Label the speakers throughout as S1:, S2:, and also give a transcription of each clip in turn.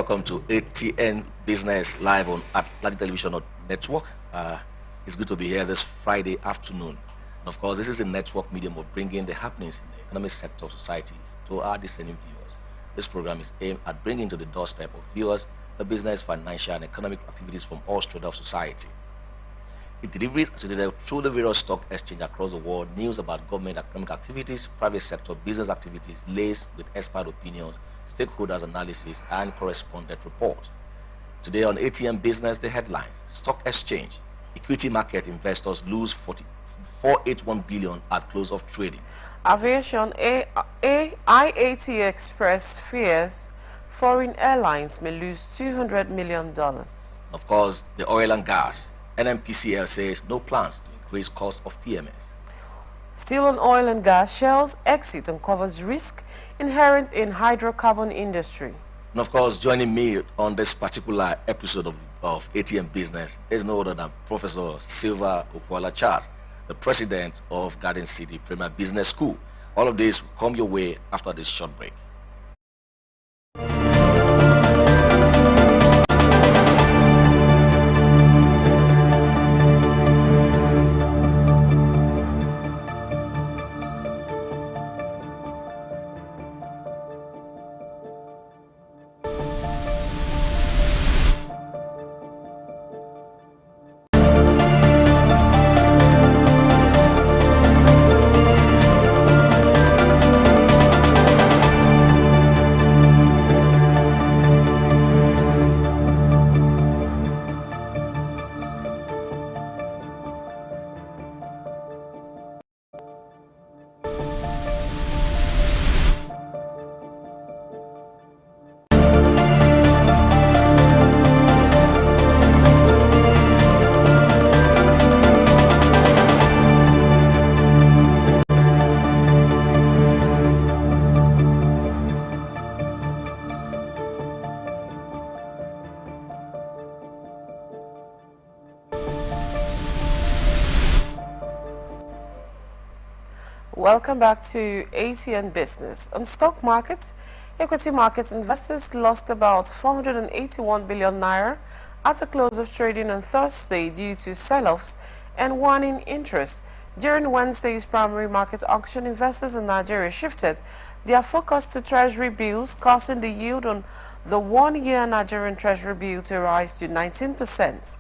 S1: welcome to ATN Business live on Atlantic Television Network. It's good to be here this Friday afternoon. And of course, this is a network medium of bringing the happenings in the economic sector of society to our discerning viewers. This program is aimed at bringing to the doorstep of viewers the business, financial, and economic activities from all strata of society. It delivers through the various stock exchange across the world, news about government economic activities, private sector business activities, laced with expert opinions, stakeholders analysis, and correspondent report. Today on ATN Business, the headlines: stock exchange, equity market investors lose 481 billion at close of trading.
S2: Aviation, IAT Express fears foreign airlines may lose $200 million.
S1: Of course, the oil and gas. NMPCL says no plans to increase cost of PMS.
S2: Still on oil and gas, Shell's exit uncovers risk inherent in hydrocarbon industry.
S1: And of course, joining me on this particular episode of ATM Business is no other than Professor Silva Okwala Charles, the president of Garden City Premier Business School. All of this will come your way after this short break.
S2: Welcome back to ATN Business. On stock markets, equity markets, investors lost about 481 billion naira at the close of trading on Thursday due to sell-offs and waning interest. During Wednesday's primary market auction, investors in Nigeria shifted their focus to treasury bills, causing the yield on the one-year Nigerian treasury bill to rise to 19%.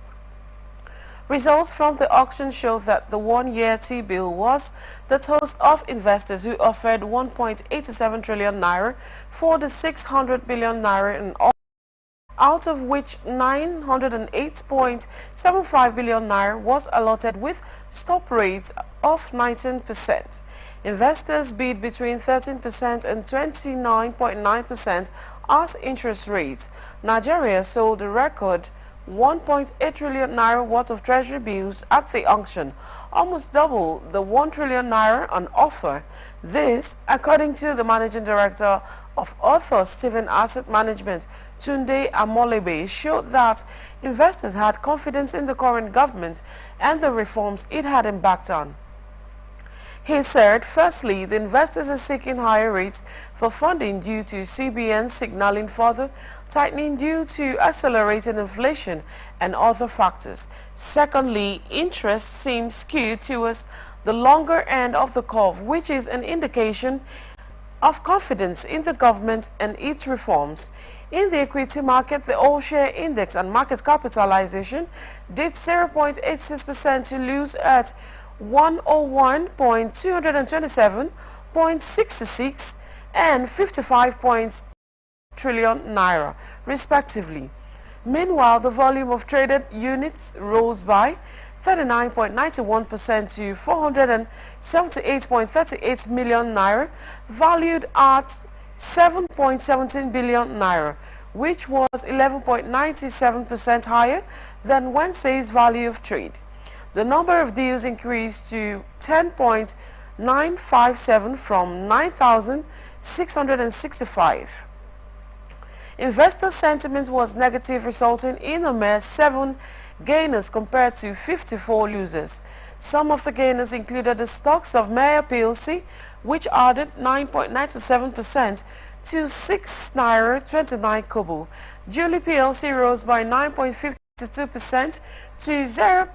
S2: Results from the auction show that the one-year T-bill was the toast of investors who offered 1.87 trillion naira for the 600 billion naira in all, out of which 908.75 billion naira was allotted with stop rates of 19%. Investors bid between 13% and 29.9% as interest rates. Nigeria sold a record 1.8 trillion naira worth of treasury bills at the auction, almost double the 1 trillion naira on offer. This, according to the managing director of Author Stephen Asset Management, Tunde Amolebe, showed that investors had confidence in the current government and the reforms it had embarked on. He said, firstly, the investors are seeking higher rates for funding due to CBN signaling further tightening due to accelerated inflation and other factors. Secondly, interest seems skewed towards the longer end of the curve, which is an indication of confidence in the government and its reforms. In the equity market, the all-share index and market capitalization dipped 0.86% to lose at 101.227.66 and 55 trillion naira, respectively. Meanwhile, the volume of traded units rose by 39.91% to 478.38 million naira, valued at 7.17 billion naira, which was 11.97% higher than Wednesday's value of trade. The number of deals increased to 10.957 from 9,665. Investor sentiment was negative, resulting in a mere 7 gainers compared to 54 losers. Some of the gainers included the stocks of Mayor PLC, which added 9.97% to 6 naira 29 kobo. Julie PLC rose by 9.52% to 0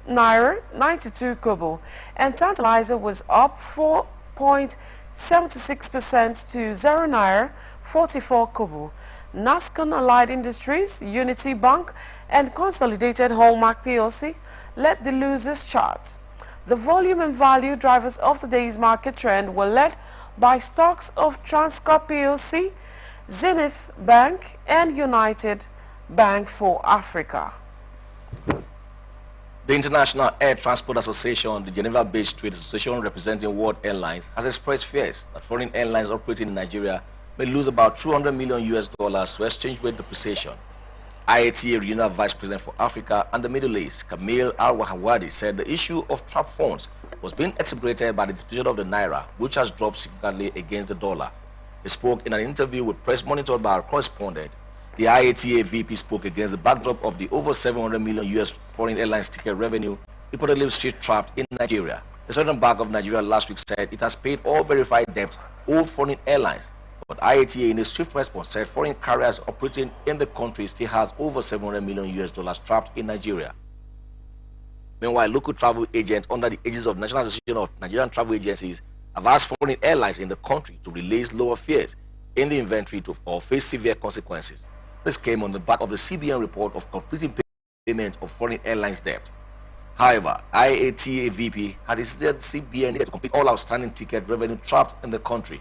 S2: naira 92 kobo, and Tantalizer was up 4.76% to 0 naira 44 kobo. Nascon Allied Industries, Unity Bank, and Consolidated Hallmark PLC led the losers chart. The volume and value drivers of the day's market trend were led by stocks of Transcorp PLC, Zenith Bank, and United Bank for Africa.
S1: The International Air Transport Association, the Geneva-based trade association representing world airlines, has expressed fears that foreign airlines operating in Nigeria may lose about $200 million to exchange rate depreciation. IATA Regional Vice President for Africa and the Middle East, Kamil Al-Wahawadi, said the issue of trapped funds was being exacerbated by the depreciation of the naira, which has dropped significantly against the dollar. He spoke in an interview with press monitored by our correspondent. The IATA VP spoke against the backdrop of the over $700 million foreign airlines ticket revenue reportedly still trapped in Nigeria. The Southern Bank of Nigeria last week said it has paid all verified debt owed foreign airlines. But IATA, in a swift response, said foreign carriers operating in the country still has over $700 million trapped in Nigeria. Meanwhile, local travel agents under the aegis of National Association of Nigerian Travel Agencies have asked foreign airlines in the country to release lower fares in the inventory or face severe consequences. This came on the back of the CBN report of completing payment of foreign airlines debt. However, IATA VP had insisted CBN to complete all outstanding ticket revenue trapped in the country.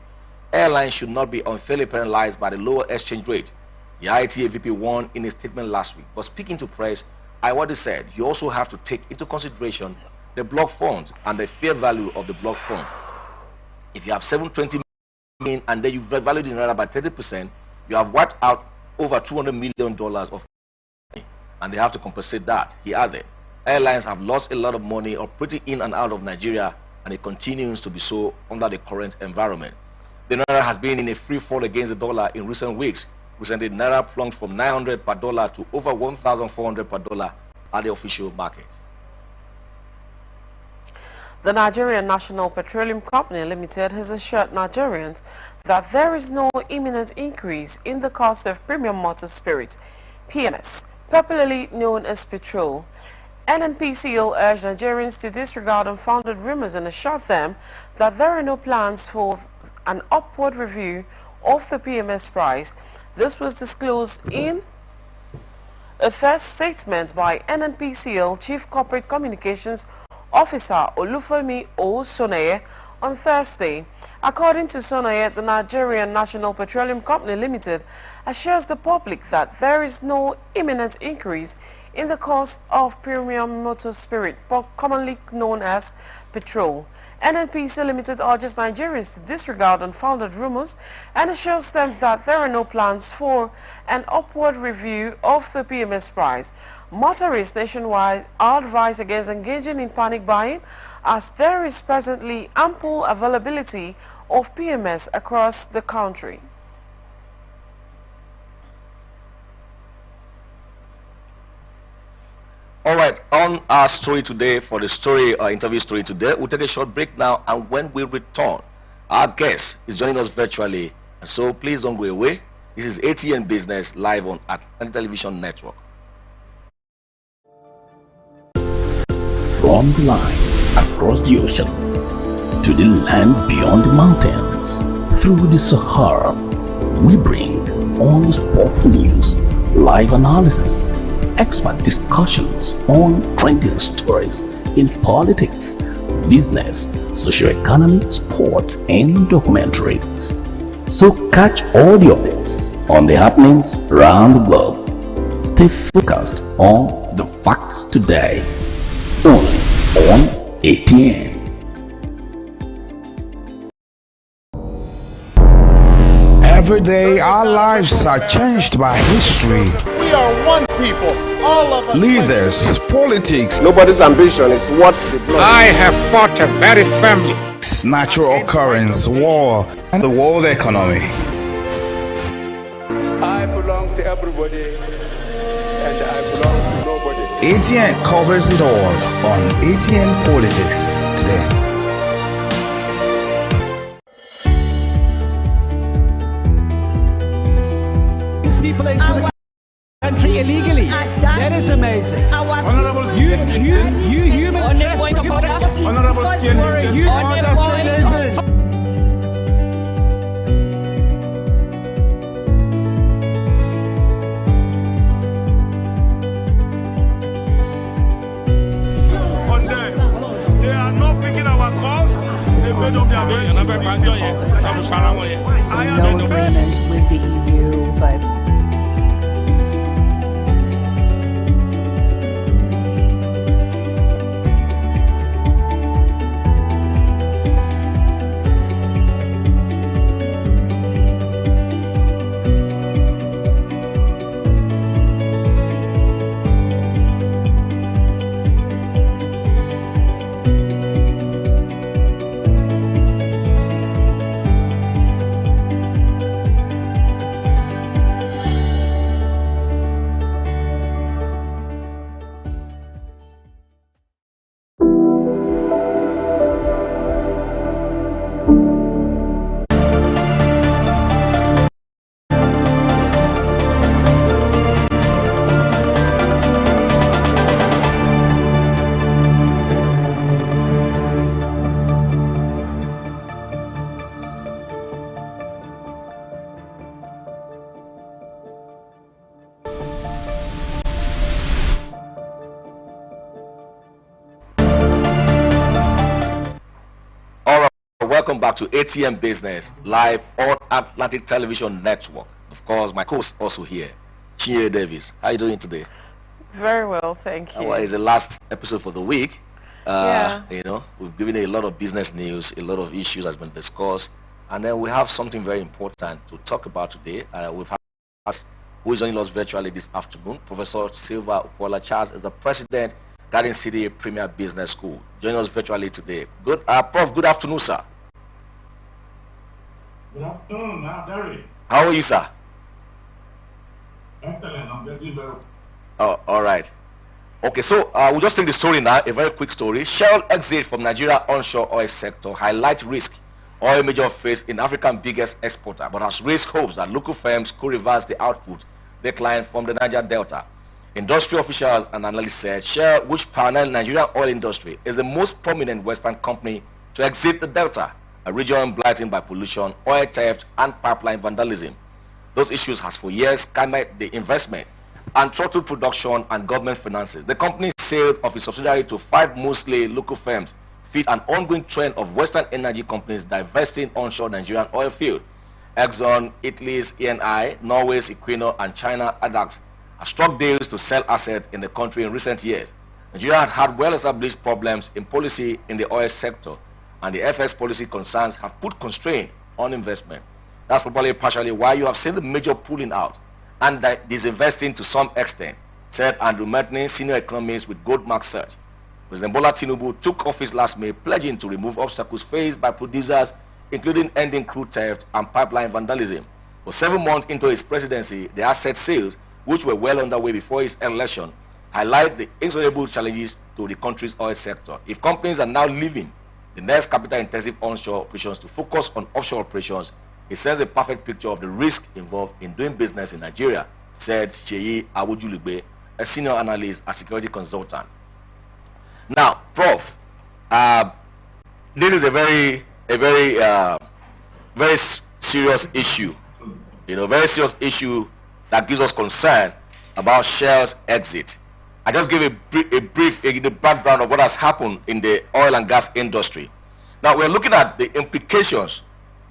S1: Airlines should not be unfairly penalized by the lower exchange rate. The IATA VP warned in a statement last week, but speaking to press, Iwadi said you also have to take into consideration the block funds and the fair value of the block funds. If you have 720 million and then you valued in naira by 30%, you have wiped out over $200 million of money, and they have to compensate that. He added, airlines have lost a lot of money operating in and out of Nigeria, and it continues to be so under the current environment. The naira has been in a free fall against the dollar in recent weeks. Recently, naira plunged from 900 per dollar to over 1,400 per dollar at the official market.
S2: The Nigerian National Petroleum Company Limited has assured Nigerians that there is no imminent increase in the cost of premium motor spirit, PMS, popularly known as petrol. NNPCL urged Nigerians to disregard unfounded rumors and assured them that there are no plans for an upward review of the PMS price. This was disclosed in a first statement by NNPCL Chief Corporate Communications Officer Olufemi O. Sonaye on Thursday. According to Sonaye, the Nigerian National Petroleum Company Limited assures the public that there is no imminent increase in the cost of premium motor spirit, commonly known as petrol. NNPC Limited urges Nigerians to disregard unfounded rumors and assures them that there are no plans for an upward review of the PMS price. Motorists nationwide are advised against engaging in panic buying, as there is presently ample availability of PMS across the country.
S1: All right, on our story today, for the story, interview story today, we'll take a short break now, and when we return, our guest is joining us virtually, so please don't go away. This is Atn Business live on Atn Television Network.
S3: From the line across the ocean to the land beyond the mountains, through the Sahara, we bring on sport news, live analysis, expert discussions on trending stories in politics, business, socio-economy, sports, and documentaries. So catch all the updates on the happenings around the globe. Stay focused on the fact today, only on ATN.
S4: Every day our lives are changed by history.
S5: We are one people, all of us.
S4: Leaders, politics,
S5: Nobody's ambition is what they blood.
S6: I have fought very firmly.
S4: natural occurrence, war, and the world economy.
S7: I belong to everybody and I belong to nobody.
S4: ATN covers it all on ATN Politics today.
S8: people into the country illegally. That is amazing.
S9: Honorable
S8: you human traffickers.
S9: Honorable they are not picking our calls. They made up their minds.
S10: So no agreement with the EU, but
S1: Welcome back to ATN Business, live on Atlantic Television Network. Of course, my co-host also here, Chinyere Davis. How are you doing today?
S2: Very well, thank you.
S1: Well, it's the last episode for the week.
S2: Yeah.
S1: You know, we've given a lot of business news, a lot of issues has been discussed, and then we have something very important to talk about today. We've had us, who is joining us virtually this afternoon. Professor Silva Upola Charles is the president, Garden City Premier Business School. Joining us virtually today. Good, Prof. Good afternoon, sir.
S11: Good afternoon, Gary.
S1: How are you, sir?
S11: Excellent. I'm doing very well.
S1: Oh, all right. Okay, so we'll just take the story now, a very quick story. Shell exit from Nigeria onshore oil sector highlight risk oil major face in Africa's biggest exporter, but has raised hopes that local firms could reverse the output decline from the Niger Delta. Industry officials and analysts said Shell, which pioneered Nigerian oil industry, is the most prominent Western company to exit the Delta, a region blighted by pollution, oil theft, and pipeline vandalism. Those issues has for years stymied the investment and throttled production and government finances. The company's sale of its subsidiary to 5 mostly local firms fit an ongoing trend of Western energy companies divesting onshore Nigerian oil field. Exxon, Italy's Eni, Norway's Equinor, and China Adax have struck deals to sell assets in the country in recent years. Nigeria had well-established problems in policy in the oil sector, and the FS policy concerns have put constraint on investment. That's probably partially why you have seen the major pulling out and that disinvesting to some extent, said Andrew Mertney, senior economist with Goldmark Search. President Bola Tinubu took office last May, pledging to remove obstacles faced by producers, including ending crude theft and pipeline vandalism. For 7 months into his presidency, the asset sales, which were well underway before his election, highlight the insurmountable challenges to the country's oil sector. If companies are now leaving the next capital-intensive onshore operations to focus on offshore operations, it sends a perfect picture of the risk involved in doing business in Nigeria, said Sheyi Awojulugbe, a senior analyst and security consultant. Now, Prof, this is a very serious issue. Very serious issue that gives us concern about Shell's exit. I just give a brief the background of what has happened in the oil and gas industry. Now, we're looking at the implications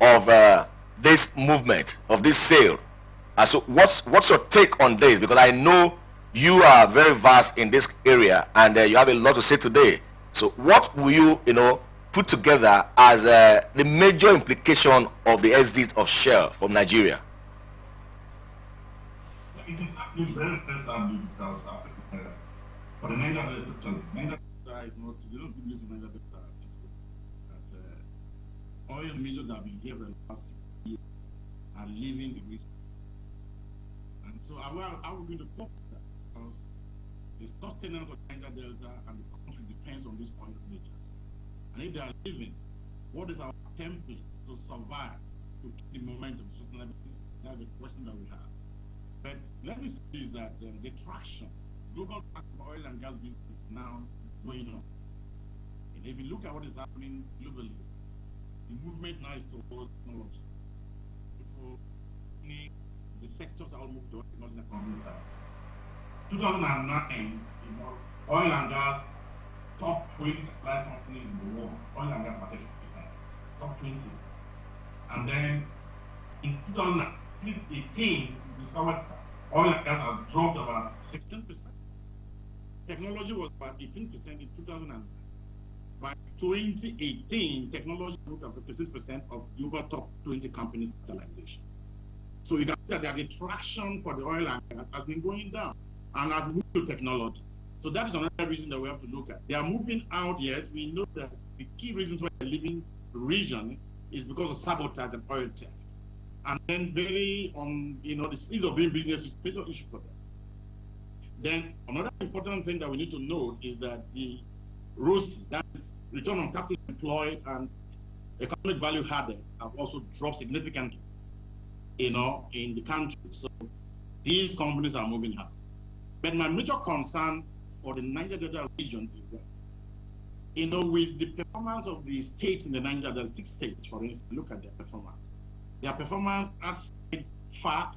S1: of this movement, of this sale. So what's your take on this? Because I know you are very vast in this area and you have a lot to say today. So what will you, put together as the major implication of the exit of Shell from Nigeria?
S11: It is happening very sadly because for the Niger Delta, Niger Delta is not, they don't produce Niger Delta people. That oil majors that have been here for the last 60 years are leaving the region. And so I will going to cope with that because the sustenance of Niger Delta and the country depends on these oil majors. And if they are leaving, what is our template to survive, to keep the momentum, sustainability? That's the question that we have. But let me say is that the traction, global traction for oil and gas business is now going on. And if you look at what is happening globally, the movement now is towards technology. People need the sectors are all moved towards technology and company services. 2009, oil and gas top 20 capitalized companies in the world, oil and gas about 6%, top 20. And then in 2018, we discovered oil and gas has dropped about 16%. Technology was about 18% in 2009. By 2018, technology moved up 56% of global top 20 companies' capitalization. So you can see that the traction for the oil and gas has been going down and has moved to technology. So that is another reason that we have to look at. They are moving out, yes. We know that the key reasons why they're leaving the region is because of sabotage and oil theft. And then the ease of doing business is a major issue for them. Then another important thing that we need to note is that the ROCE, that is return on capital employed and economic value added, have also dropped significantly, in the country. So these companies are moving out. But my major concern for the Niger Delta region is that, with the performance of the states in the Niger Delta, 6 states, for instance, look at their performance. Their performance outside FAC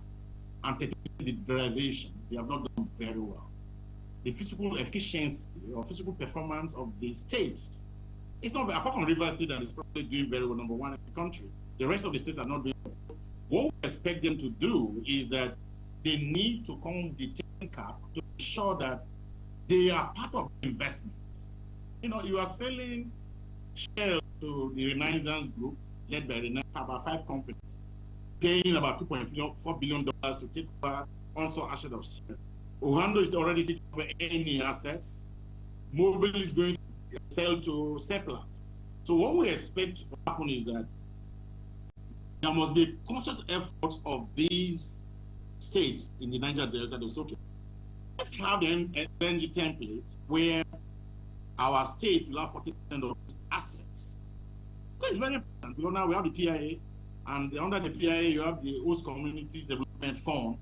S11: and the derivation, they have not done very well. The physical efficiency or physical performance of the states, it's not, apart from Rivers State that is probably doing very well, number one in the country, the rest of the states are not doing well. What we expect them to do is that they need to come with the 10 cap to ensure that they are part of the investments. You are selling Shell to the Renaissance Group, led by Renaissance, about 5 companies, paying about $2.4 billion to take over onshore asset of Shell. Ohando is already taking over any assets. Mobil is going to sell to Seplat. So what we expect to happen is that there must be a conscious effort of these states in the Niger Delta to say, okay, let's have an LNG template where our state will have 40% of assets. So it's very important because now we have the PIA, and under the PIA you have the Host Communities Development Fund.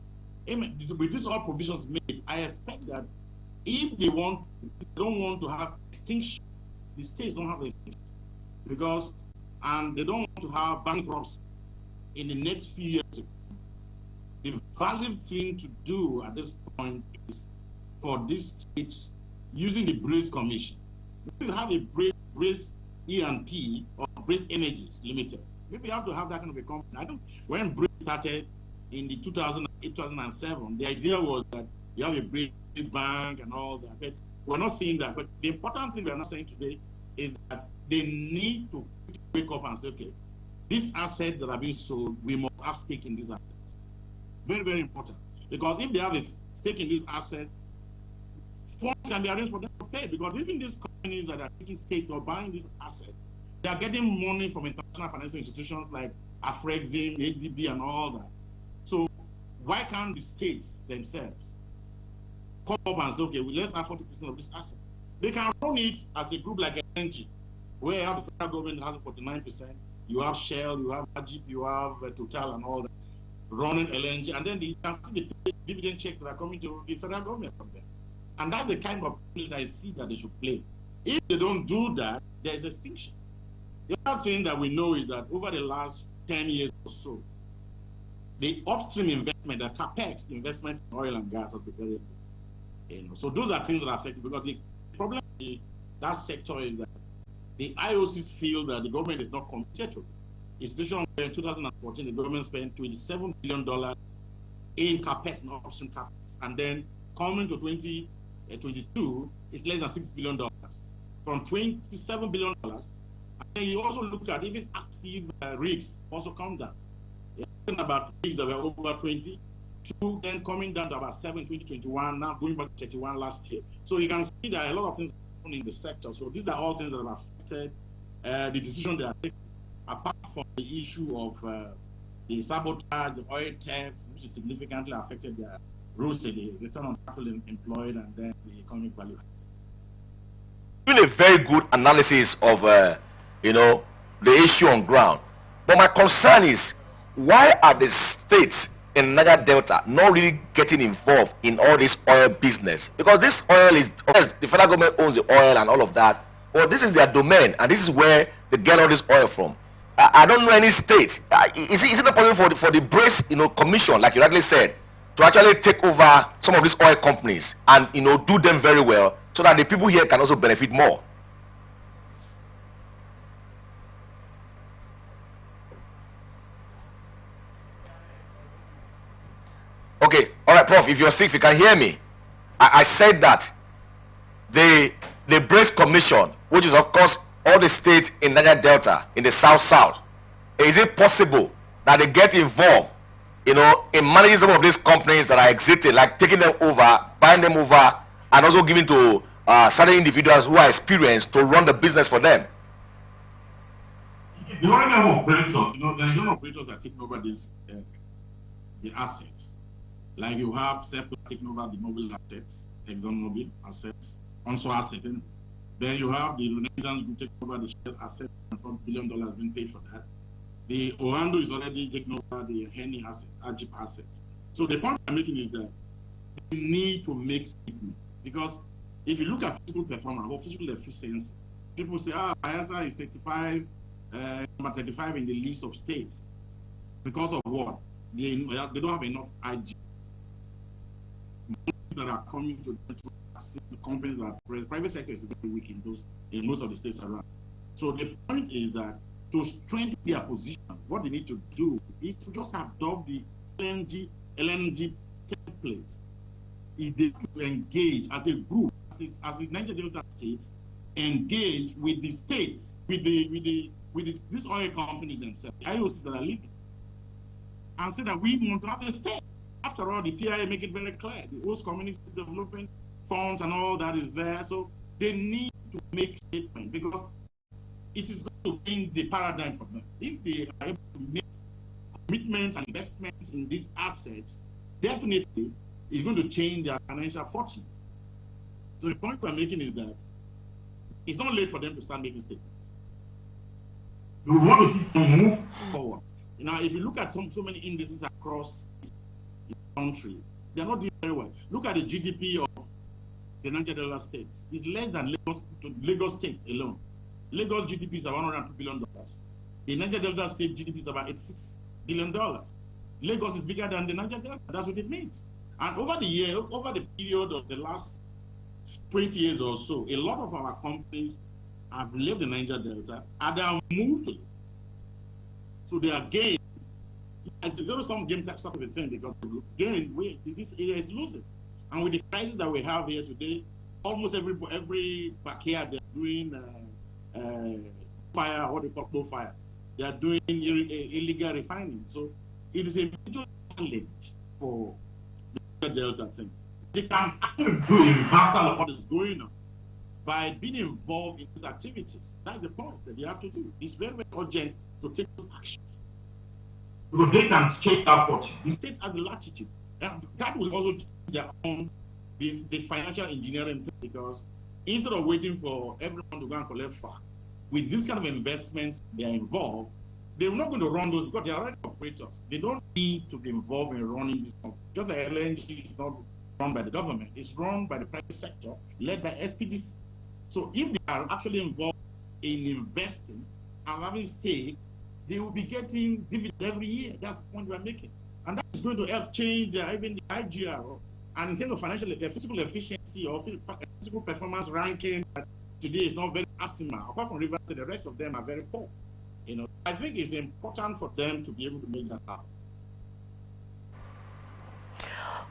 S11: With these all provisions made, I expect that if they don't want to have extinction, the states don't have extinction because, and they don't want to have bankruptcy in the next few years. The valid thing to do at this point is for these states using the Brace Commission. Maybe you have a Brace E&P or Brace Energies Limited. Maybe you have to have that kind of a company. When Brace started in the 2008, 2007, the idea was that you have a Brace bank and all that. But we're not seeing that. But the important thing we're not saying today is that they need to wake up and say, okay, these assets that are being sold, we must have stake in these assets. Very, very important. Because if they have a stake in these assets, funds can be arranged for them to pay. Because even these companies that are taking stakes or buying these assets, they are getting money from international financial institutions like Afrexim, ADB, and all that. So why can't the states themselves come up and say, okay, well, let's have 40% of this asset? They can run it as a group like LNG, where you have the federal government has 49%. You have Shell, you have Ajip, you have Total, and all that running LNG, and then you can see the dividend checks that are coming to the federal government from there. And that's the kind of play that I see that they should play. If they don't do that, there is extinction. The other thing that we know is that over the last 10 years or so, the upstream investment, the capex investments in oil and gas has been very low. So those are things that are affected because the problem in that sector is that the IOCs feel that the government is not committed to it. In situation where in 2014, the government spent $27 billion in capex, not upstream capex, and then coming to 2022, it's less than $6 billion. From $27 billion, and then you also look at even active rigs also come down. You're talking about rigs that were over 20, to then coming down to about 7 in 2021, now going back to 31 last year. So you can see that a lot of things happen in the sector. So these are all things that have affected the decision they are taking, apart from the issue of the sabotage, the oil theft, which has significantly affected their ROCE, the return on capital employed, and then the economic value.
S1: Doing a very good analysis of, the issue on ground. But my concern is, why are the states in Niger Delta not really getting involved in all this oil business? Because this oil is, of course, the federal government owns the oil and all of that. Well, this is their domain, and this is where they get all this oil from. I don't know any state. Is it not possible for the Brace, commission, like you rightly said, to actually take over some of these oil companies and do them very well, so that the people here can also benefit more? Okay, all right, Prof. If you're sick, if you can hear me, I said that the Brace Commission, which is of course all the states in Niger Delta, in the south, is it possible that they get involved, in managing some of these companies that are exiting, like taking them over, buying them over, and also giving to certain individuals who are experienced to run the business for them?
S11: The only level of operators, there are no operators that take over the assets. Like you have Seplat taking over the mobile assets, ExxonMobil assets, onshore assets. Then you have the Renaissance Group taking over the Shell assets, and $4 billion being paid for that. The Orlando is already taking over the Henny asset, Ajip asset. So the point I'm making is that we need to make statements, because if you look at physical performance or physical efficiency, people say, Bayelsa is 35, number 35 in the list of states. Because of what? They don't have enough IG that are coming to the companies that are private sector is very weak in most of the states around. So the point is that to strengthen their position, what they need to do is to just adopt the LNG template. If they engage as a group, as the Niger Delta states, engage with the states, with these oil companies themselves, the IOCs that are leading, and say that we want to have a state. After all, the PIA make it very clear. The host community development funds and all that is there. So they need to make statement, because it is going to change the paradigm for them. If they are able to make commitments and investments in these assets, definitely it's going to change their financial fortune. So the point we're making is that it's not late for them to start making statements. We want to see them move forward. Now, if you look at so many indices across the country, they're not doing very well. Look at the GDP of the Niger Delta states. It's less than Lagos state alone. Lagos GDP is about $102 billion. The Niger Delta state GDP is about $86 billion. Lagos is bigger than the Niger Delta. That's what it means. And over the period of the last 20 years or so, a lot of our companies have left the Niger Delta and they have moved to it. So they are gaining. It's a zero-sum game type of a thing, because this area is losing. And with the crisis that we have here today, almost every backyard they're doing fire, what they call no fire. They are doing illegal refining. So it is a major challenge for the Delta thing. They can actually do a reversal of what is going on by being involved in these activities. That's the point that they have to do. It's very, very urgent to take this action, because they can change that fortune. The state has the latitude. And that will also change their own the financial engineering thing, because instead of waiting for everyone to go and collect FAR, with this kind of investments they are involved, they're not going to run those, because they are already operators. They don't need to be involved in running this company. Just like LNG is not run by the government, it's run by the private sector, led by SPDC. So if they are actually involved in investing and having stake, they will be getting dividends every year. That's the point we're making. And that is going to help change even the IGR. And in terms of financial, physical efficiency or physical performance ranking, that today is not very optimal. Apart from Rivers, the rest of them are very poor. I think it's important for them to be able to make that happen.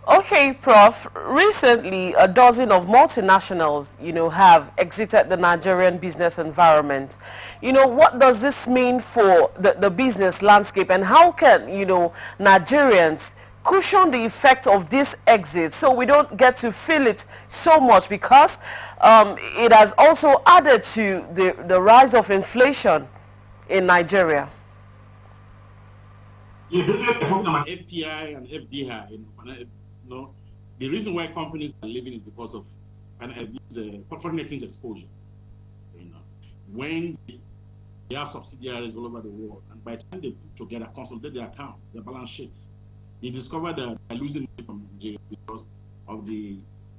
S2: Okay, Prof. Recently, a dozen of multinationals, have exited the Nigerian business environment. What does this mean for the business landscape, and how can, Nigerians cushion the effect of this exit so we don't get to feel it so much, because it has also added to the rise of inflation in Nigeria?
S11: Yeah, basically talking about FPI and FDI, the reason why companies are leaving is because of foreign exchange exposure. When they have subsidiaries all over the world, and by the time they put together, consolidate their account, their balance sheets, they discovered that they're losing money from Nigeria because of the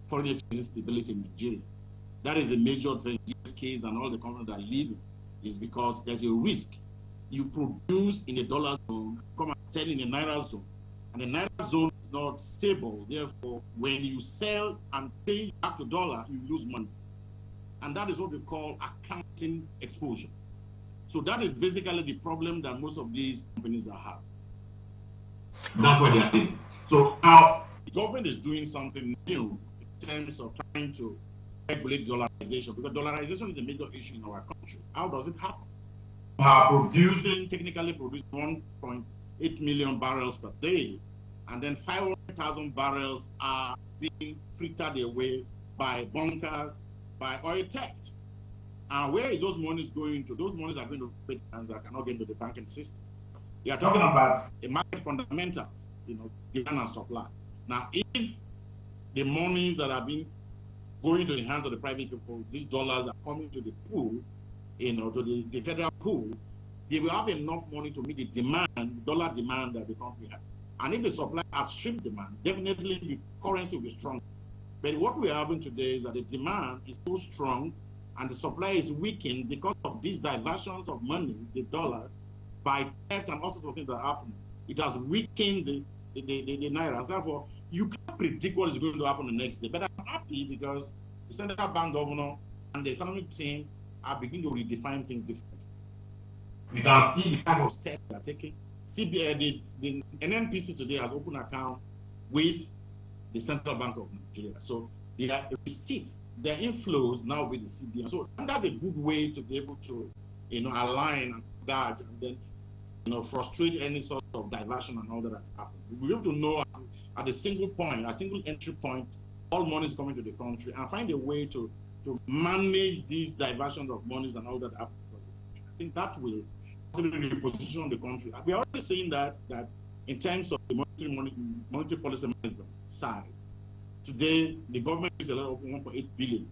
S11: foreign exchange stability in Nigeria. That is the major thing. GSKs and all the companies that are leaving is because there's a risk. You produce in a dollar zone, come and sell in a naira zone, and the naira zone is not stable. Therefore, when you sell and change back to dollar, you lose money. And that is what we call accounting exposure. So that is basically the problem that most of these companies are having. That's what they are doing. So now the government is doing something new in terms of trying to regulate dollarization, because dollarization is a major issue in our country. How does it happen? We are technically producing 1.8 million barrels per day, and then 500,000 barrels are being frittered away by bunkers, by oil theft. And where is those monies going to? Those monies are going to pay hands that cannot get into the banking system. We are talking about the market fundamentals, demand and supply. Now, if the monies that have been going to the hands of the private people, these dollars are coming to the pool, to the federal pool, they will have enough money to meet the demand, the dollar demand that the country has. And if the supply outstrips demand, definitely the currency will be strong. But what we are having today is that the demand is so strong and the supply is weakened because of these diversions of money, the dollar, by theft and all sorts of things that are happening. It has weakened the naira. Therefore, you can't predict what is going to happen the next day. But I'm happy because the central bank governor and the economic team are beginning to redefine things differently. We can see the kind of steps they are taking. The NNPC today has opened an account with the Central Bank of Nigeria. So their receipts, their inflows now with the CBN. So that's a good way to be able to, align and guard and then, frustrate any sort of diversion and all that has happened. We have to know at a single point, a single entry point, all money is coming to the country, and find a way to manage these diversions of monies and all that happen. I think that will possibly reposition the country. We are already saying that in terms of the monetary policy management side, today the government is a lot of $1.8 billion.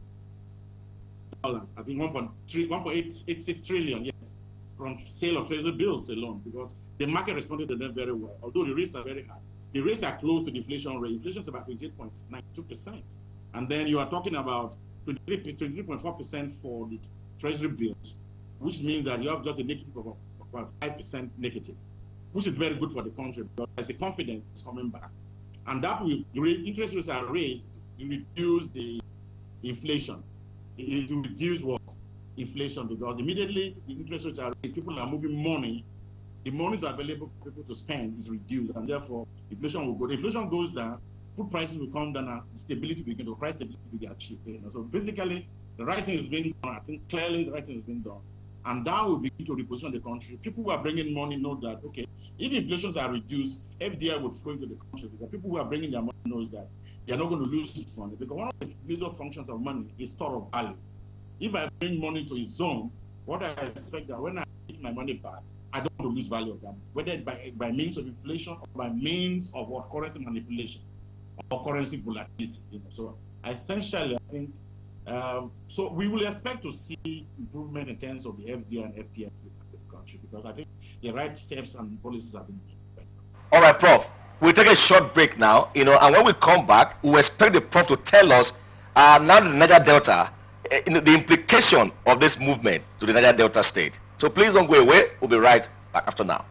S11: I think 1.886 trillion, yes, from sale of treasury bills alone, because the market responded to them very well. Although the rates are very high, the rates are close to the inflation rate. Inflation is about 28.92%, and then you are talking about 23.4% for the treasury bills, which means that you have just a negative of about 5% negative, which is very good for the country because there's a confidence is coming back. And that will, interest rates are raised to reduce the inflation. It will reduce what? Inflation, because immediately the interest rates are raised, people are moving money, the money is available for people to spend is reduced, and therefore inflation will go. The inflation goes down, food prices will come down, and stability begin to price stability will get achieved. So basically, the right thing is being done. I think clearly the right thing is being done. And that will begin to reposition the country. People who are bringing money know that, okay, if inflations are reduced, FDI will flow into the country, because people who are bringing their money knows that they are not going to lose money. Because one of the major functions of money is store of value. If I bring money to a zone, what I expect that when I take my money back, I don't want to lose value of that, whether it's by means of inflation or by means of what currency manipulation or currency volatility. So essentially, I think, so we will expect to see improvement in terms of the FDI and FPI in the country, because I think the right steps and policies have been made.
S1: All right, Prof. We'll take a short break now, and when we come back, we expect the Prof to tell us now the Niger Delta, the implication of this movement to the Niger Delta state. So please don't go away. We'll be right back after now.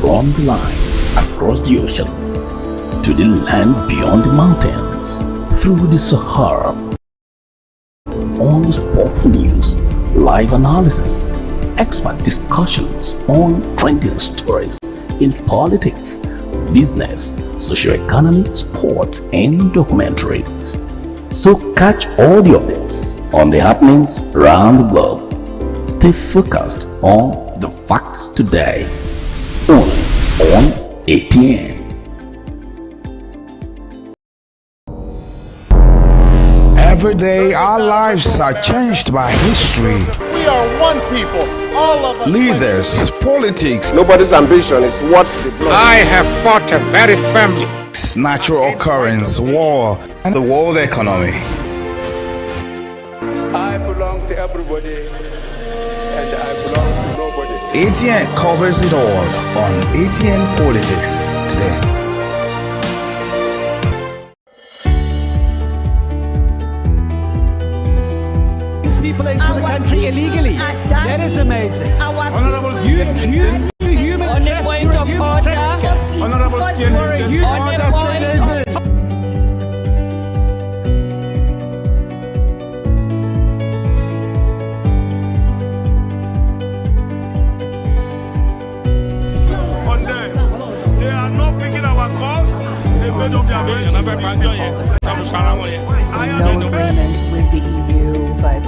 S3: From the line across the ocean to the land beyond the mountains, through the Sahara, on sport news, live analysis, expert discussions on trending stories in politics, business, socio-economy, sports, and documentaries. So catch all the updates on the happenings around the globe. Stay focused on the fact today, only on Atn.
S4: Every day, our lives are changed by history.
S5: We are one people, all of us.
S4: Leaders, politics,
S5: Nobody's ambition is what the blood.
S6: I have fought a very family.
S4: natural occurrence, war, and the world economy.
S7: I belong to everybody, and I belong to nobody.
S4: ATN covers it all on ATN Politics today.
S8: People into the country illegally. That is amazing.
S9: Honorable
S8: Human trafficking.
S9: Honorable they are not picking our calls. They made up their minds.
S10: So no agreement with the EU, but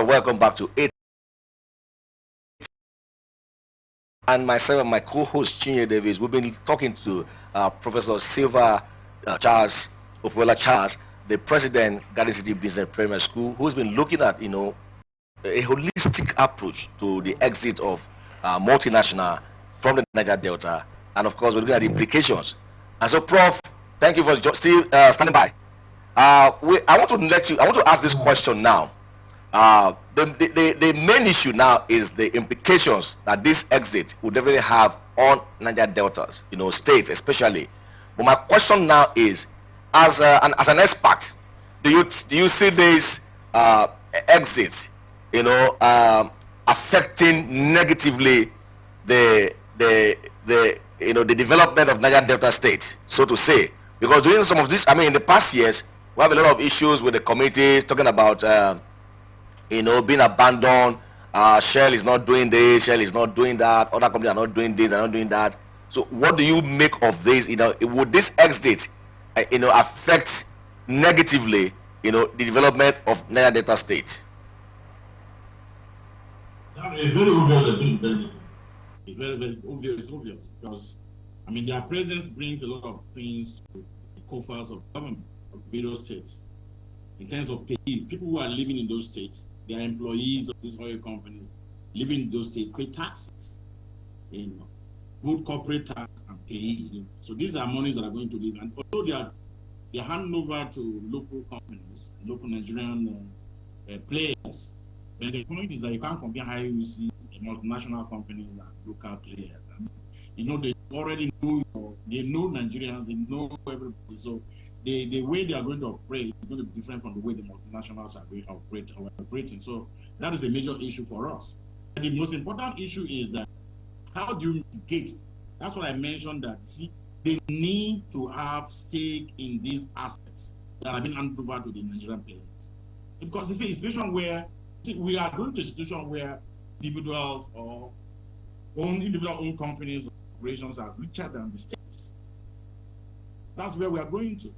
S1: Welcome back to it. And myself and my co-host Chinye Davis, we've been talking to Professor Silva Charles, the president, Garden City Business Primary School, who's been looking at, a holistic approach to the exit of multinational from the Niger Delta, and of course we're looking at the implications. And so, Prof, thank you for still standing by. I want to ask this question now. The main issue now is the implications that this exit will definitely have on Niger deltas, states especially. But my question now is, as an expert, do you see this exit, affecting negatively the development of Niger Delta states, so to say? Because during some of this, in the past years, we have a lot of issues with the committees talking about being abandoned. Shell is not doing this, Shell is not doing that, other companies are not doing this, they're not doing that. So what do you make of this? Would this exit affect negatively the development of Niger Delta states?
S11: It's very obvious that it's very negative. It's very obvious because their presence brings a lot of things to the coffers of government of various states. In terms of pay, people who are living in those states, they are employees of these oil companies living in those states, pay taxes, good corporate tax and pay. So these are monies that are going to live. And although they are handed over to local companies, local Nigerian players, but the point is that you can't compare how you see multinational companies and local players. They already know, they know Nigerians, they know everybody. So the way they are going to operate is going to be different from the way the multinationals are going to operate or operating. So that is a major issue for us. And the most important issue is that how do you mitigate? That's what I mentioned, that they need to have stake in these assets that have been handed over to the Nigerian players. Because it's a situation where we are going to a situation where individuals or individual-owned companies or operations are richer than the states. That's where we are going to.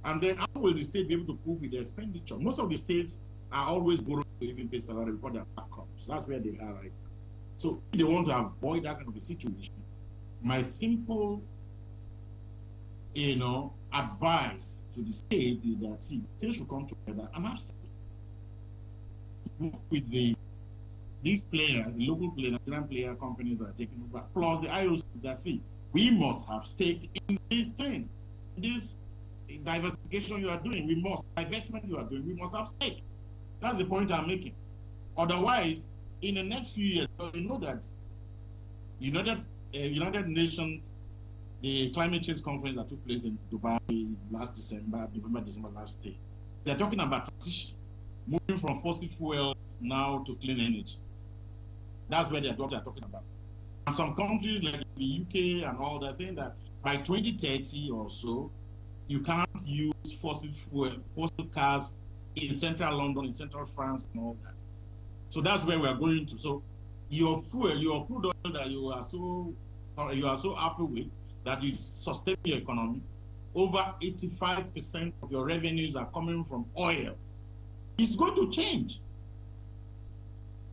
S11: And then how will the state be able to cope with the expenditure? Most of the states are always borrowing to even pay salary before their back comes. That's where they are right now. So if they want to avoid that kind of a situation, my simple, advice to the state is that, states should come together and have stake. work with these players, the local players, Nigerian player companies that are taking over, plus the IOCs that see, we must have stake in this thing, this diversification you are doing. We must, divestment you are doing, we must have stake. That's the point I'm making. Otherwise, in the next few years, you know that United Nations, the climate change conference that took place in Dubai last December last year, they're talking about transition, moving from fossil fuels now to clean energy. That's where they're talking about. And some countries like the UK and all, they're saying that by 2030 or so, you can't use fossil cars in central London, in central France, and all that. So that's where we are going to. So your fuel, your crude oil that you are so happy with, that is sustaining your economy, over 85% of your revenues are coming from oil. It's going to change.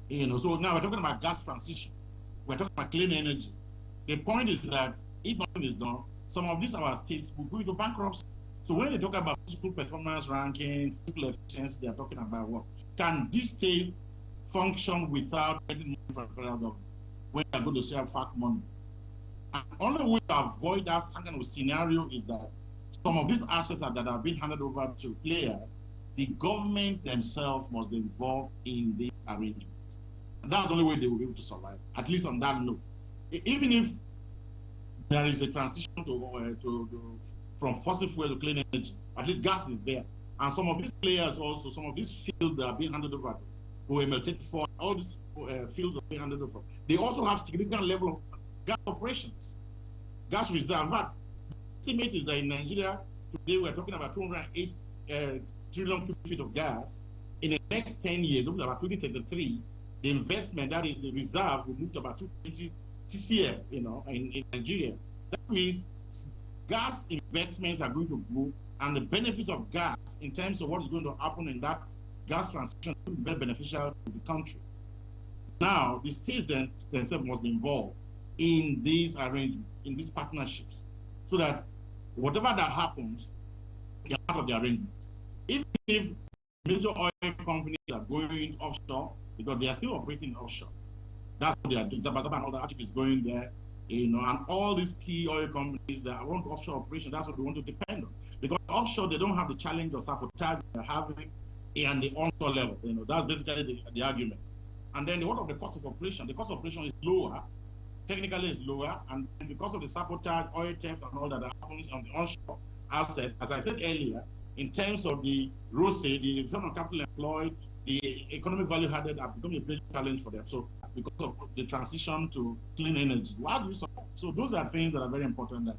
S11: So now we're talking about gas transition. We're talking about clean energy. The point is that if nothing is done, some of these our states will go into bankruptcy. So when they talk about physical performance ranking, physical efficiency, they're talking about what? Can these states function without getting money from the federal government when they're going to sell FAC money? And the only way to avoid that kind of scenario is that some of these assets that have been handed over to players, the government themselves must be involved in the arrangement. And that's the only way they will be able to survive, at least on that note. Even if there is a transition from fossil fuel to clean energy, at least gas is there. And some of these players also, some of these fields that are being handed over to OML34, all these fields are being handed over. They also have significant level of gas operations, gas reserve. But the estimate is that in Nigeria, today we're talking about 208 trillion cubic feet of gas. In the next 10 years, about 2033, the investment, that is the reserve, will move to about 220 TCF, in Nigeria. That means gas investments are going to grow, and the benefits of gas in terms of what is going to happen in that gas transition will be very beneficial to the country. Now, the states themselves must be involved in these arrangements, in these partnerships, so that whatever that happens, they're part of the arrangements. Even if major oil companies are going offshore, because they are still operating offshore, that's what they are doing. Zabazaba and all that is going there, and all these key oil companies that want offshore operation, that's what they want to depend on. Because offshore, they don't have the challenge of sabotage they're having and the onshore level. That's basically the argument. And then what of the cost of operation? The cost of operation is lower, technically is lower, and because of the sabotage, oil theft, and all that happens on the onshore asset, as I said earlier, in terms of the ROCE, the return on capital employed, the economic value added have become a big challenge for them. So because of the transition to clean energy, how do you support? So those are things that are very important that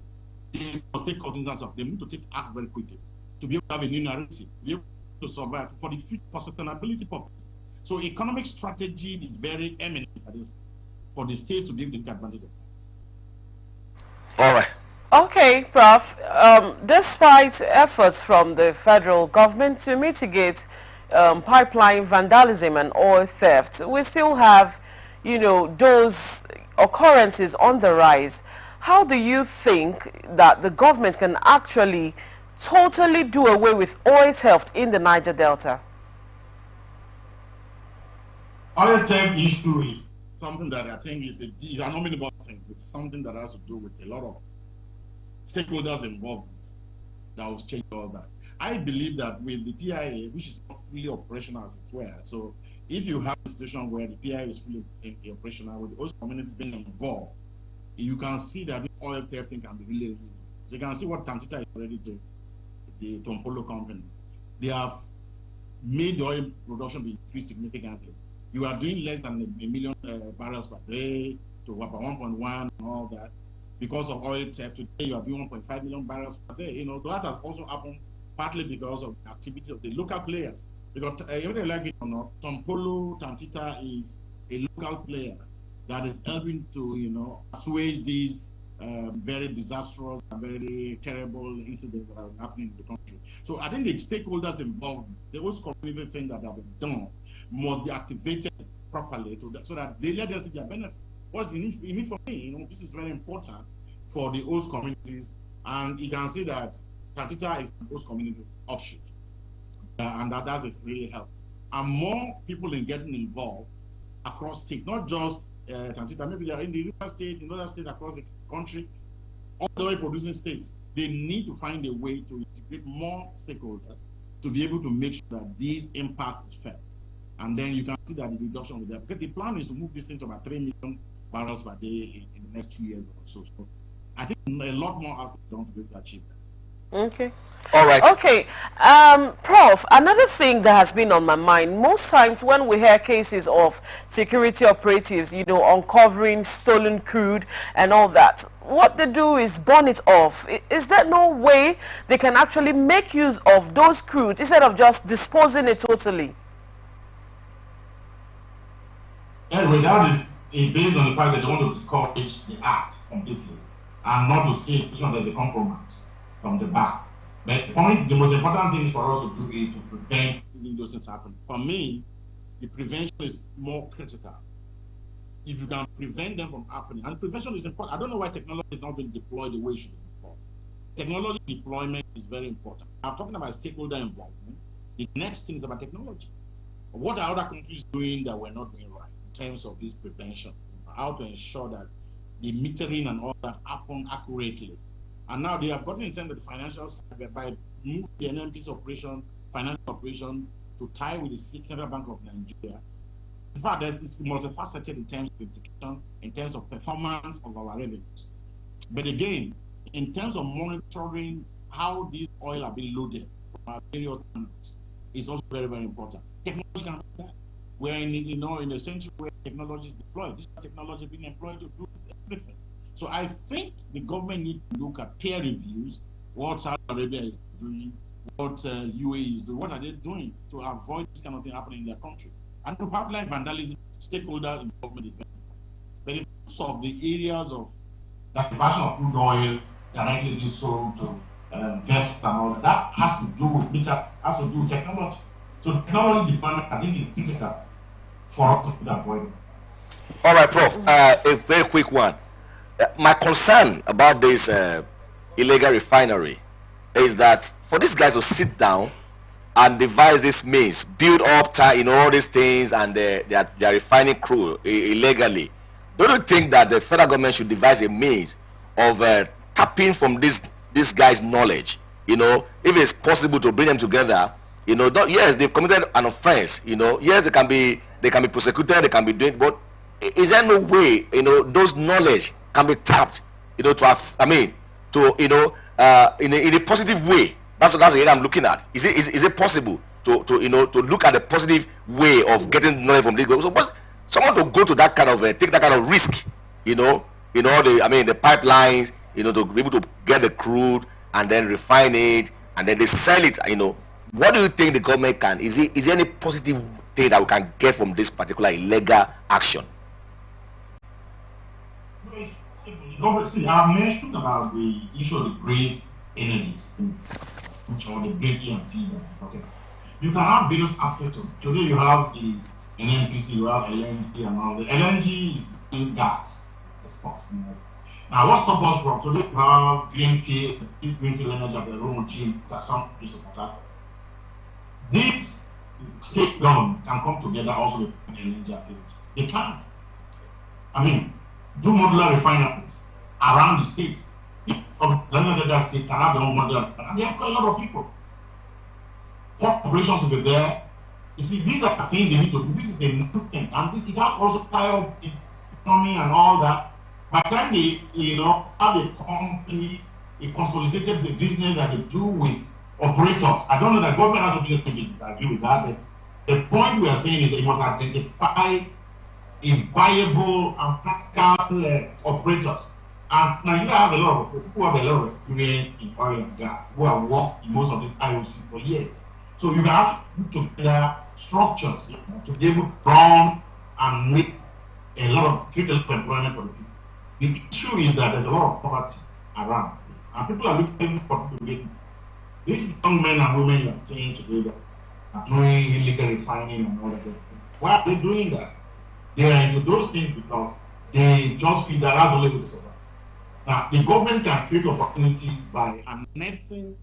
S11: they must take cognizance of. They need to take act very quickly to be able to have a new narrative, to be able to survive for the future, for sustainability purposes. So economic strategy is very eminent at this, for the states to be able to take advantage of that.
S1: All right.
S2: Okay, Prof. Despite efforts from the federal government to mitigate pipeline vandalism and oil theft, we still have, those occurrences on the rise. How do you think that the government can actually totally do away with oil theft in the Niger Delta?
S11: Oil theft issue is something that I think is an omnibus thing. It's something that has to do with a lot of stakeholders' involvement that will change all that. I believe that with the PIA, which is not fully operational as it were, so if you have a situation where the PIA is fully operational with the host communities being involved, you can see that this oil theft thing can be really, really. So you can see what Tantita is already doing, the Tompolo company. They have made the oil production be increased significantly. You are doing less than a million barrels per day to about 1.1 and all that. Because of oil theft, today you are doing 1.5 million barrels per day. That has also happened partly because of the activity of the local players. Because whether they like it or not, Tompolo, Tantita is a local player that is helping to, assuage these very disastrous and very terrible incidents that are happening in the country. So I think the stakeholders involved, the host community thing that have been done must be activated properly so that they let us see their benefit. What's in it for me? This is very important for the host communities, and you can see that Tantita is a host community offshoot, and that does really help. and more people in getting involved across state, not just Kansita, maybe they are in the River State, in other states across the country, all the oil producing states. They need to find a way to integrate more stakeholders to be able to make sure that this impact is felt. And then you can see that the reduction will be there. Because the plan is to move this into about 3 million barrels per day in the next 2 years or so. So I think a lot more has to be done to be able to achieve that.
S2: Okay.
S1: All right.
S2: Okay. Prof, another thing that has been on my mind, most times when we hear cases of security operatives, you know, uncovering stolen crude and all that, what they do is burn it off. Is there no way they can actually make use of those crude instead of just disposing it totally?
S11: Anyway, that is based on the fact that they want to discourage the act completely and not to see it as a compromise from the back. But the most important thing for us to do is to prevent those things happening. For me, the prevention is more critical. If you can prevent them from happening, and prevention is important. I don't know why technology is not being deployed the way it should be deployed. Technology deployment is very important. I'm talking about stakeholder involvement. The next thing is about technology. What are other countries doing that we're not doing right in terms of this prevention? How to ensure that the metering and all that happen accurately. And now they have gotten into the financial side by moving the NNPC operation, financial operation, to tie with the Central Bank of Nigeria. In fact, it's multifaceted in terms of implication, in terms of performance of our revenues. But again, in terms of monitoring how these oil are being loaded from our various channels, is also very, very important. Technology can do that. We're in a century where technology is deployed. This technology being employed to do everything. So I think the government needs to look at peer reviews, what Saudi Arabia is doing, what UAE is doing, what are they doing to avoid this kind of thing happening in their country. And to pipeline vandalism, stakeholder involvement is very important. But in terms of the areas of that diversion of crude oil directly being sold to vessels and all that has to do with technology. So technology deployment, I think, is critical for us to avoid it.
S1: All right, Prof. A very quick one. My concern about this illegal refinery is that for these guys to sit down and devise this means, build up, all these things, and they are refining crude illegally. Don't you think that the federal government should devise a means of tapping from this guy's knowledge? If it's possible to bring them together, yes, they've committed an offense. Yes, they can be prosecuted, they can be doing, but is there no way, those knowledge can be tapped, in a positive way? That's the area I'm looking at. Is it possible to look at the positive way of getting knowledge from this? So someone to go to that kind of take that kind of risk, the pipelines, to be able to get the crude and then refine it and then they sell it. What do you think the government can? Is there any positive thing that we can get from this particular illegal action?
S11: See, I mentioned about the issue of the gray energies, or the gray E&P. You can have various aspects of it. Today you have the NNPC, you have LNG and all. The LNG is doing gas exports. Now, what stops us from today? You have greenfield energy at the Roman Chin, that some place of attack. These state government can come together also with LNG activities. They can. Do modular refineries around the states. Each of the states can have their own modular, and they employ a lot of people. Port operations will be there. You see, these are the things they need to do. This is a new thing, and it has also tie up the economy and all that. By the time they, have a company, a consolidated business that they do with operators. I don't know that government has to be a business. I agree with that. But the point we are saying is that you must identify a viable and practical operators. And Nigeria has a lot of people who have a lot of experience in oil and gas, who have worked in most of these IOC for years. So you can have to put together structures to be able to run and make a lot of critical employment for the people. The issue is that there's a lot of poverty around, and people are looking for people to get. These young men and women you are seeing today that are doing illegal refining and all that. Why are they doing that? They are into those things because they just feel that that's the only way to survive. Now, the government can create opportunities by harnessing,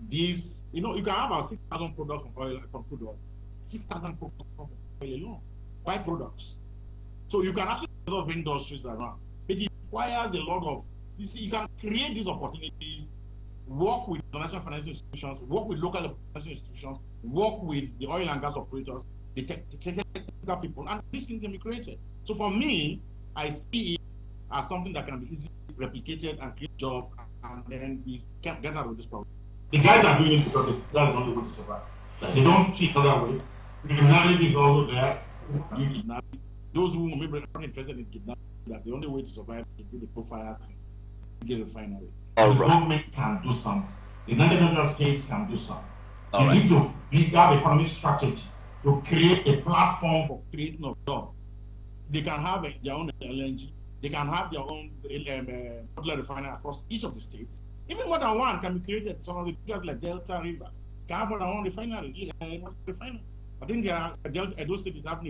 S11: these, you can have about 6,000 products from crude oil. 6,000 crores of oil alone, byproducts. So you can actually have a lot of industries around. But it requires a lot of, you see, you can create these opportunities, work with international financial institutions, work with local financial institutions, work with the oil and gas operators, the technical people, and this thing can be created. So for me, I see it as something that can be easily replicated and create jobs, and then we can get out of this problem. The guys are doing it because that's the only way to survive. They don't see another way. Criminality is also there. You kidnapping. Those who maybe are not interested in kidnapping, that the only way to survive is to do the profile thing, get a refinery. The government can do something. The United States can do something. They need to have economic strategy to create a platform for creating of jobs. They can have their own LNG. They can have their own modular refinery across each of the states. Even more than one can be created. Some of the figures like Delta Rivers can have more than one refinery. I think those states having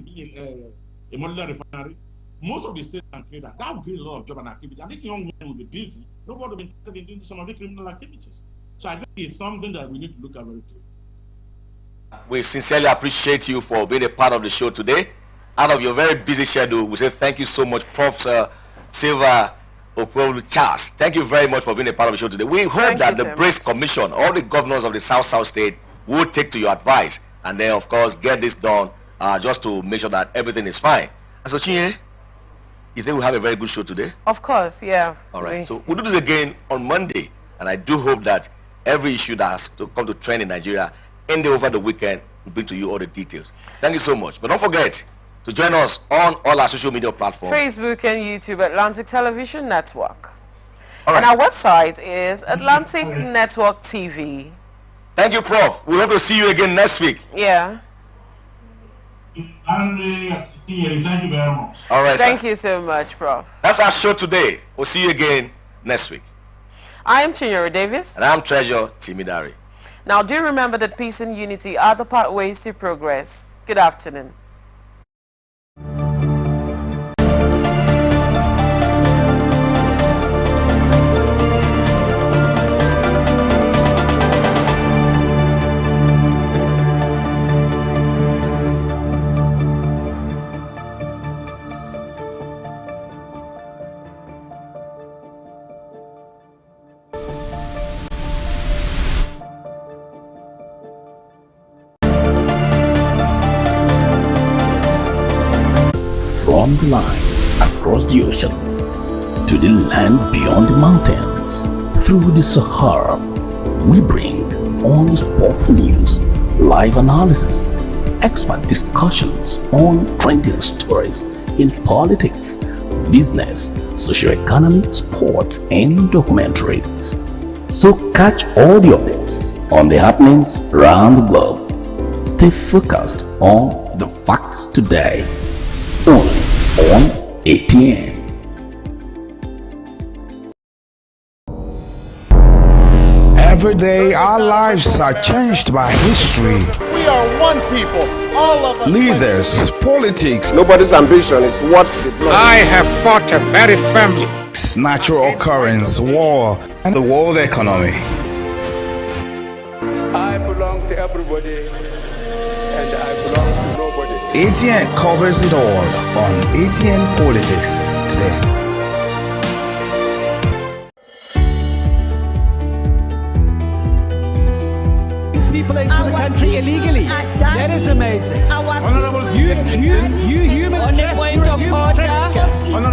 S11: a modular refinery. Most of the states can create that. That will create a lot of job and activity. And these young men will be busy. Nobody will be interested in doing some of the criminal activities. So I think it's something that we need to look at very closely.
S1: We sincerely appreciate you for being a part of the show today. Out of your very busy schedule, we say thank you so much, Prof. Silva Okwolu Charles. Thank you very much for being a part of the show today. We hope that the BRICS Commission, all the governors of the South State, will take to your advice and then, of course, get this done just to make sure that everything is fine. And so, Chinye, you think we'll have a very good show today?
S2: Of course, yeah.
S1: All right. So we'll do this again on Monday. And I do hope that every issue that has to come to trend in Nigeria over the weekend will bring to you all the details. Thank you so much. But don't forget to join us on all our social media platforms.
S2: Facebook and YouTube, Atlantic Television Network. And our website is Atlantic Network TV.
S1: Thank you, Prof. We hope to see you again next week.
S2: Yeah.
S11: Thank you very much.
S1: All right,
S2: Thank you so much, Prof.
S1: That's our show today. We'll see you again next week.
S2: I am Chinyere Davis.
S1: And I'm Treasure Timidari.
S2: Now, do remember that peace and unity are the pathways to progress. Good afternoon.
S3: From the line across the ocean to the land beyond the mountains, through the Sahara, we bring on-spot news, live analysis, expert discussions on trending stories in politics, business, socio-economy, sports, and documentaries. So catch all the updates on the happenings around the globe. Stay focused on the fact today. Only on ATN.
S4: Every day our lives are changed by history.
S5: We are one people, all of us.
S4: Leaders, politics.
S5: Nobody's ambition is what's the blood.
S6: I have fought a very family.
S4: Natural occurrence, war, and the world economy.
S7: I belong to everybody, and I belong to nobody.
S4: ATN covers it all on ATN Politics today.
S8: People into the country illegally. That is amazing.
S9: Honourable
S8: You human trafficker.